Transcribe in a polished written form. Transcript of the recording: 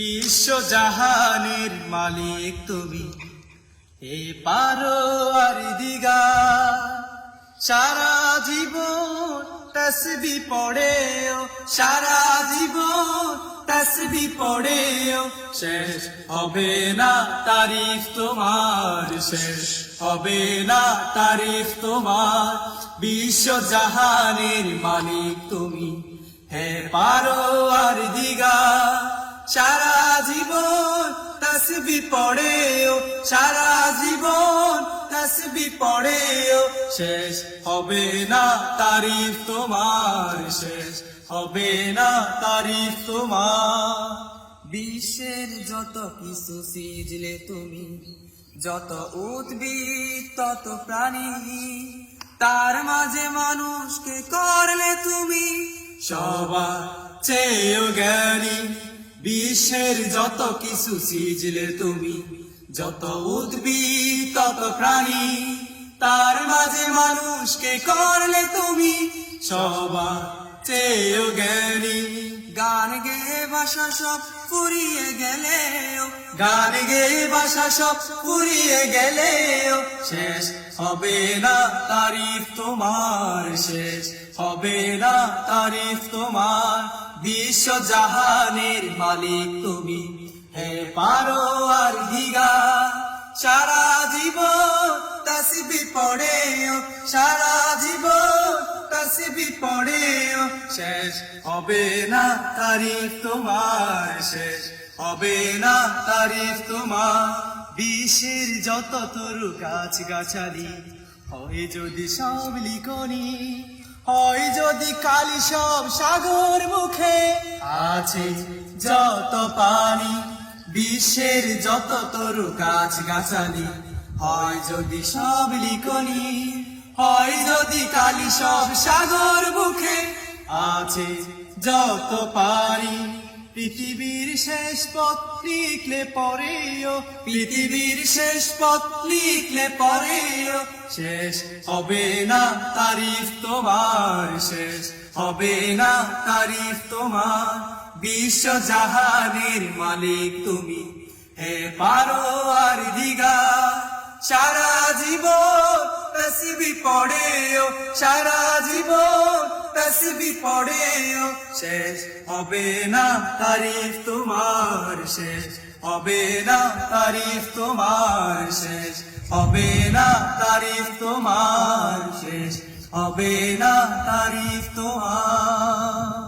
বিশ্ব জাহানের মালিক তুমি, এ পারো আর দিগা। সারা জীবন তসবি পড়েও, সারা জীবন তসবি পড়েও, শেষ হবে না তারিফ তোমার, শেষ হবে না তারিফ তোমার। বিশ্ব জাহানের মালিক তুমি, হে পারো আর দিগা। সারা জীবন তসবি পড়েও, সারা জীবন তসবি পড়েও, শেষ হবে না তারিফ তোমার, শেষ হবে না তারিফ তোমার। বিশ্বের যত কিছু সিজলে তুমি, যত উদ্ভিদ তত প্রাণী, তার মাঝে মানুষকে করলে তুমি সবার চেয়েও জ্ঞানী। বিশ্বের যত কিছু সিজলে তুমি, যত উদ্ভিদ তত প্রাণী, তার মাঝে মানুষকে করলে তুমি সবার চেয়েও জ্ঞানী। গান গেয়ে ভাষা সব ফুরিয়ে গেলেও, গান গেয়ে ভাষা সব ফুরিয়ে গেলেও, শেষ হবে না তারিফ তোমার, শেষ হবে না তারিফ তোমার। বিশ্ব জাহানের মালিক তুমি, হে পারো আর দিগা। সারা জীবন তসবি পড়েও, সারা জীবন তসবি পড়েও, শেষ হবে না তারিফ তোমার, শেষ হবে না তারিফ তোমার। বিশ্বের যত তরু গাছ গাছালি হয় যদি সব লিখনি, হয় যদি কালি সব সাগর মুখে আছে যত পানি। বিশ্বের যত তরু গাছ গাছালি হয় যদি সব লিখনি, হয় যদি কালি সব সাগর মুখে আছে যত পানি। পৃথিবীর শেষ পথ লিখলে পরেও, পৃথিবীর শেষ পথ লিখলে পরেও, শেষ হবে না তারিফ তোমার, শেষ হবে না তারিফ তোমার। বিশ্ব জাহানের মালিক তুমি, হে পারো আর দিগা। সারা জীবন তসবি পড়েও, সারা জীবন তসবি পড়েও, শেষ হবে না তারিফ তোমার, শেষ হবে না তারিফ তোমার, শেষ হবে না তারিফ তোমার, শেষ হবে না তারিফ তোমার।